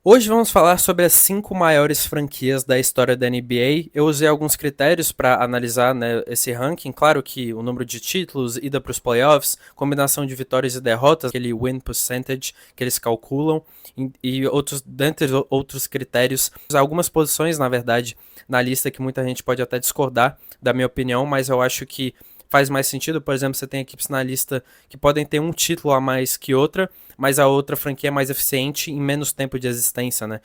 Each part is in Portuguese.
Hoje vamos falar sobre as 5 maiores franquias da história da NBA. Eu usei alguns critérios para analisar, né, esse ranking. Claro que o número de títulos, ida para os playoffs, combinação de vitórias e derrotas, aquele win percentage que eles calculam, e outros, dentre outros critérios. Algumas posições, na verdade, na lista que muita gente pode até discordar da minha opinião, mas eu acho que faz mais sentido. Por exemplo, você tem equipes na lista que podem ter um título a mais que outra, mas a outra franquia é mais eficiente em menos tempo de existência, né?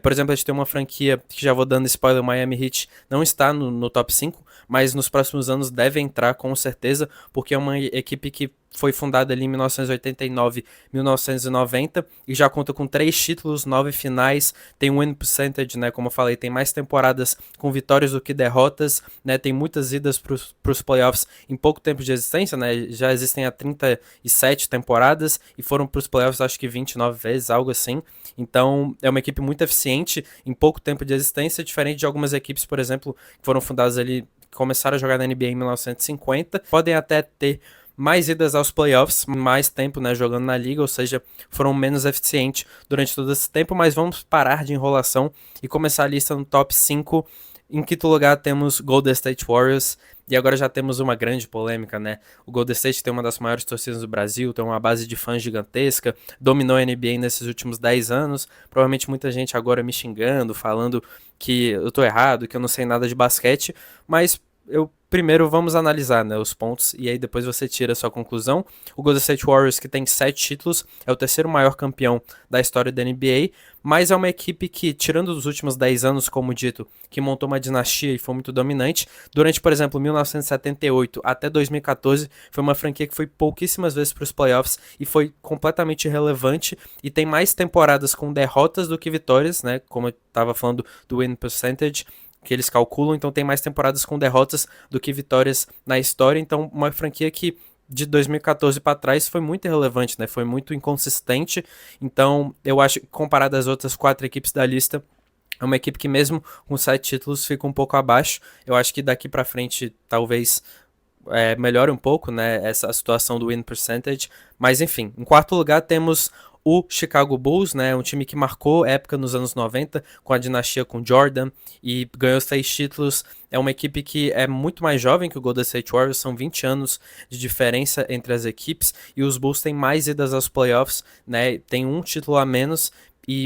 Por exemplo, a gente tem uma franquia que já vou dando spoiler, o Miami Heat não está no top 5, mas nos próximos anos deve entrar com certeza, porque é uma equipe que foi fundada ali em 1989, 1990 e já conta com 3 títulos, 9 finais, tem um win percentage, né, como eu falei, tem mais temporadas com vitórias do que derrotas, né, tem muitas idas para os playoffs em pouco tempo de existência, né, já existem há 37 temporadas e foram para os playoffs acho que 29 vezes, algo assim. Então é uma equipe muito eficiente em pouco tempo de existência, diferente de algumas equipes, por exemplo, que foram fundadas ali, começaram a jogar na NBA em 1950, podem até ter mais idas aos playoffs, mais tempo, né, jogando na liga, ou seja, foram menos eficientes durante todo esse tempo, mas vamos parar de enrolação e começar a lista no top 5. Em quinto lugar temos Golden State Warriors, e agora já temos uma grande polêmica, né? O Golden State tem uma das maiores torcidas do Brasil, tem uma base de fãs gigantesca, dominou a NBA nesses últimos 10 anos, provavelmente muita gente agora me xingando, falando que eu tô errado, que eu não sei nada de basquete, mas eu primeiro vamos analisar, né, os pontos e aí depois você tira a sua conclusão. O Golden State Warriors, que tem 7 títulos, é o terceiro maior campeão da história da NBA, mas é uma equipe que, tirando os últimos 10 anos, como dito, que montou uma dinastia e foi muito dominante, durante, por exemplo, 1978 até 2014, foi uma franquia que foi pouquíssimas vezes para os playoffs e foi completamente irrelevante e tem mais temporadas com derrotas do que vitórias, né, como eu estava falando do win percentage, que eles calculam, então tem mais temporadas com derrotas do que vitórias na história, então uma franquia que de 2014 para trás foi muito irrelevante, né? Foi muito inconsistente. Então, eu acho que comparado às outras 4 equipes da lista, é uma equipe que mesmo com 7 títulos fica um pouco abaixo. Eu acho que daqui para frente talvez melhore um pouco, né, essa situação do win percentage, mas enfim, em quarto lugar temos o Chicago Bulls, né, um time que marcou época nos anos 90 com a dinastia com Jordan e ganhou 6 títulos. É uma equipe que é muito mais jovem que o Golden State Warriors, são 20 anos de diferença entre as equipes e os Bulls têm mais idas aos playoffs, né, tem um título a menos,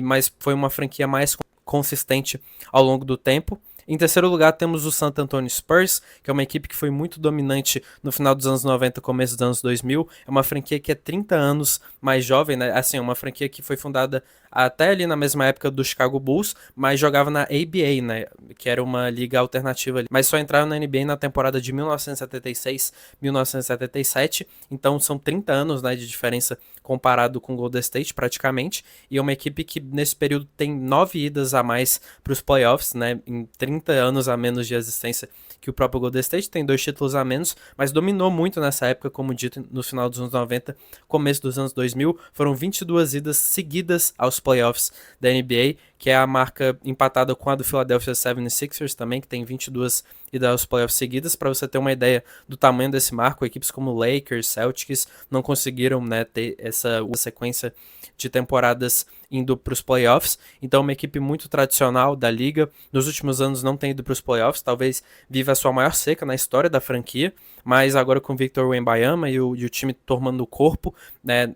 mas foi uma franquia mais consistente ao longo do tempo. Em terceiro lugar, temos o San Antonio Spurs, que é uma equipe que foi muito dominante no final dos anos 90, começo dos anos 2000. É uma franquia que é 30 anos mais jovem, né? Assim, é uma franquia que foi fundada até ali na mesma época do Chicago Bulls, mas jogava na ABA, né? Que era uma liga alternativa ali. Mas só entraram na NBA na temporada de 1976, 1977. Então são 30 anos, né, de diferença comparado com o Golden State, praticamente. E é uma equipe que nesse período tem 9 idas a mais para os playoffs, né? Em 30 anos a menos de existência que o próprio Golden State, tem 2 títulos a menos, mas dominou muito nessa época, como dito, no final dos anos 90, começo dos anos 2000, foram 22 idas seguidas aos playoffs da NBA, que é a marca empatada com a do Philadelphia 76ers também, que tem 22 idas aos playoffs seguidas. Para você ter uma ideia do tamanho desse marco, equipes como Lakers, Celtics não conseguiram, né, ter essa sequência de temporadas indo para os playoffs. Então, uma equipe muito tradicional da liga. Nos últimos anos não tem ido para os playoffs, talvez viva a sua maior seca na história da franquia, mas agora com o Victor Wembanyama e o time tomando o corpo, né,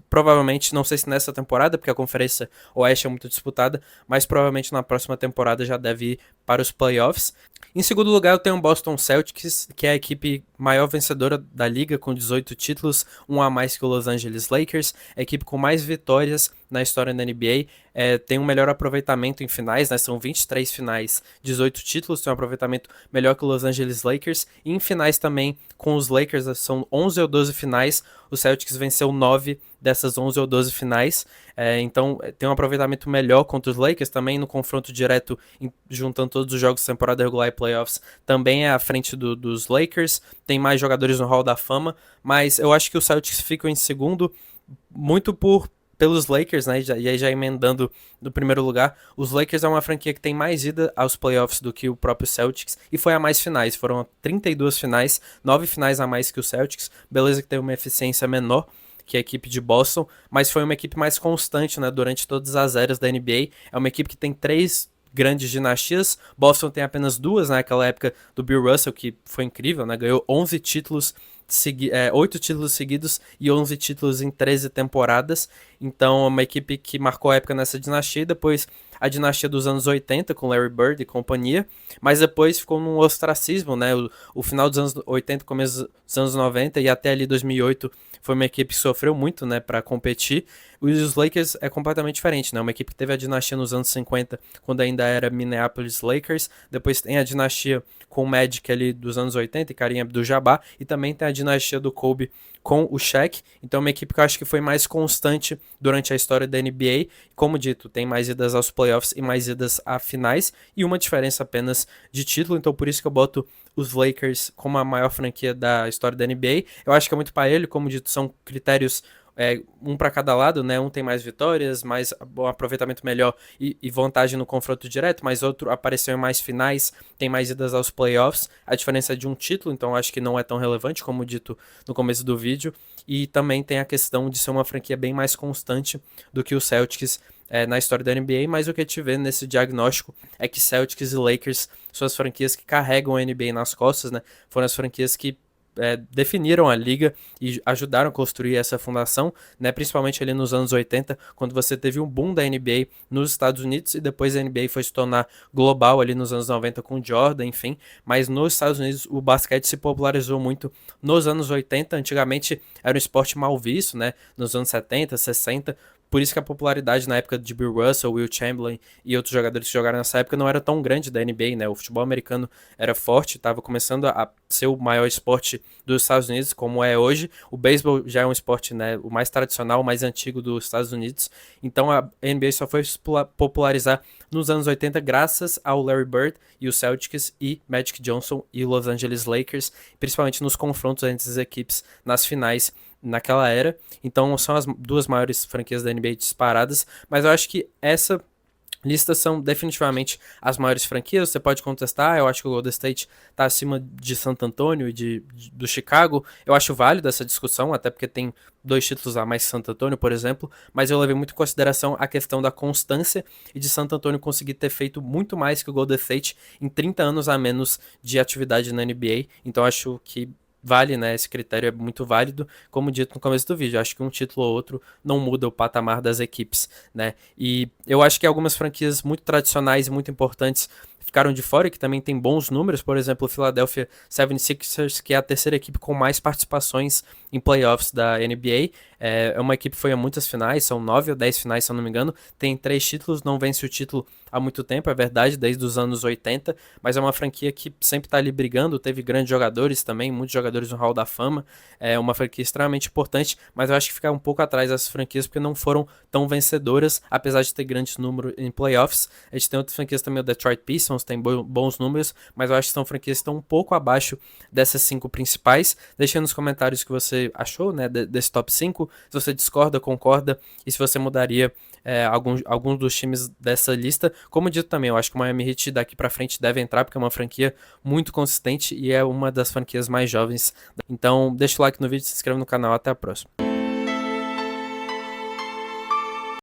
provavelmente, não sei se nessa temporada, porque a Conferência Oeste é muito disputada, mas provavelmente na próxima temporada já deve ir para os playoffs. Em segundo lugar, eu tenho o Boston Celtics, que é a equipe maior vencedora da liga, com 18 títulos, um a mais que o Los Angeles Lakers, a equipe com mais vitórias na história da NBA, tem um melhor aproveitamento em finais, né, são 23 finais, 18 títulos, tem um aproveitamento melhor que o Los Angeles Lakers, e em finais também com os Lakers, são 11 ou 12 finais, o Celtics venceu 9 dessas 11 ou 12 finais, então tem um aproveitamento melhor contra os Lakers, também no confronto direto, juntando todos os jogos de temporada regular e playoffs, também é à frente dos Lakers, tem mais jogadores no Hall da Fama, mas eu acho que o Celtics fica em segundo, muito pelos Lakers, né? E aí já emendando no primeiro lugar, os Lakers é uma franquia que tem mais ida aos playoffs do que o próprio Celtics e foi a mais finais. Foram 32 finais, 9 finais a mais que o Celtics. Beleza que tem uma eficiência menor. que é a equipe de Boston, mas foi uma equipe mais constante, né, durante todas as eras da NBA. É uma equipe que tem 3 grandes dinastias. Boston tem apenas 2, né, naquela época do Bill Russell, que foi incrível, né, ganhou 11 títulos 8 títulos seguidos e 11 títulos em 13 temporadas. Então, uma equipe que marcou a época nessa dinastia. E depois a dinastia dos anos 80 com Larry Bird e companhia. Mas depois ficou num ostracismo, né? O final dos anos 80, começo dos anos 90 e até ali 2008 foi uma equipe que sofreu muito, né, para competir. Os Lakers é completamente diferente, né? Uma equipe que teve a dinastia nos anos 50, quando ainda era Minneapolis Lakers. Depois tem a dinastia com o Magic ali dos anos 80 e Kareem Abdul-Jabbar. E também tem a dinastia do Kobe com o Shaq. Então, uma equipe que eu acho que foi mais constante durante a história da NBA. Como dito, tem mais idas aos playoffs e mais idas a finais. E uma diferença apenas de título. Então, por isso que eu boto os Lakers como a maior franquia da história da NBA. Eu acho que é muito para ele, como dito, são critérios um para cada lado, né? Um tem mais vitórias, mais um aproveitamento melhor e vantagem no confronto direto, mas outro apareceu em mais finais, tem mais idas aos playoffs. A diferença é de um título, então acho que não é tão relevante, como dito no começo do vídeo. E também tem a questão de ser uma franquia bem mais constante do que o Celtics na história da NBA, mas o que a gente vê nesse diagnóstico é que Celtics e Lakers são as franquias que carregam a NBA nas costas, né? Foram as franquias que definiram a liga e ajudaram a construir essa fundação, né, principalmente ali nos anos 80, quando você teve um boom da NBA nos Estados Unidos e depois a NBA foi se tornar global ali nos anos 90 com Jordan, enfim, mas nos Estados Unidos o basquete se popularizou muito nos anos 80, antigamente era um esporte mal visto, né, nos anos 70, 60, por isso que a popularidade na época de Bill Russell, Will Chamberlain e outros jogadores que jogaram nessa época não era tão grande da NBA, né? O futebol americano era forte, estava começando a ser o maior esporte dos Estados Unidos, como é hoje. O beisebol já é um esporte, né, o mais tradicional, o mais antigo dos Estados Unidos. Então a NBA só foi se popularizar nos anos 80 graças ao Larry Bird e os Celtics e Magic Johnson e Los Angeles Lakers, principalmente nos confrontos entre as equipes nas finais naquela era. Então são as 2 maiores franquias da NBA disparadas, mas eu acho que essa lista são definitivamente as maiores franquias. Você pode contestar, eu acho que o Golden State está acima de Santo Antônio e do Chicago. Eu acho válido essa discussão, até porque tem 2 títulos a mais que Santo Antônio, por exemplo, mas eu levei muito em consideração a questão da constância e de Santo Antônio conseguir ter feito muito mais que o Golden State em 30 anos a menos de atividade na NBA. Então acho que vale, né? Esse critério é muito válido, como dito no começo do vídeo. Acho que um título ou outro não muda o patamar das equipes, né? E eu acho que algumas franquias muito tradicionais e muito importantes ficaram de fora e que também tem bons números, por exemplo, o Philadelphia 76ers, que é a terceira equipe com mais participações em playoffs da NBA. É uma equipe que foi a muitas finais, são 9 ou 10 finais, se eu não me engano, tem 3 títulos, não vence o título há muito tempo, é verdade, desde os anos 80, mas é uma franquia que sempre está ali brigando, teve grandes jogadores também, muitos jogadores no Hall da Fama, é uma franquia extremamente importante, mas eu acho que fica um pouco atrás dessas franquias porque não foram tão vencedoras, apesar de ter grandes números em playoffs. A gente tem outras franquias também, o Detroit Pistons tem bons números, mas eu acho que são franquias que estão um pouco abaixo dessas 5 principais. Deixa nos comentários o que você achou, né, desse top 5, se você discorda, concorda, e se você mudaria alguns dos times dessa lista. Como dito também, eu acho que o Miami Heat daqui pra frente deve entrar, porque é uma franquia muito consistente e é uma das franquias mais jovens. Então deixa o like no vídeo, se inscreve no canal, até a próxima.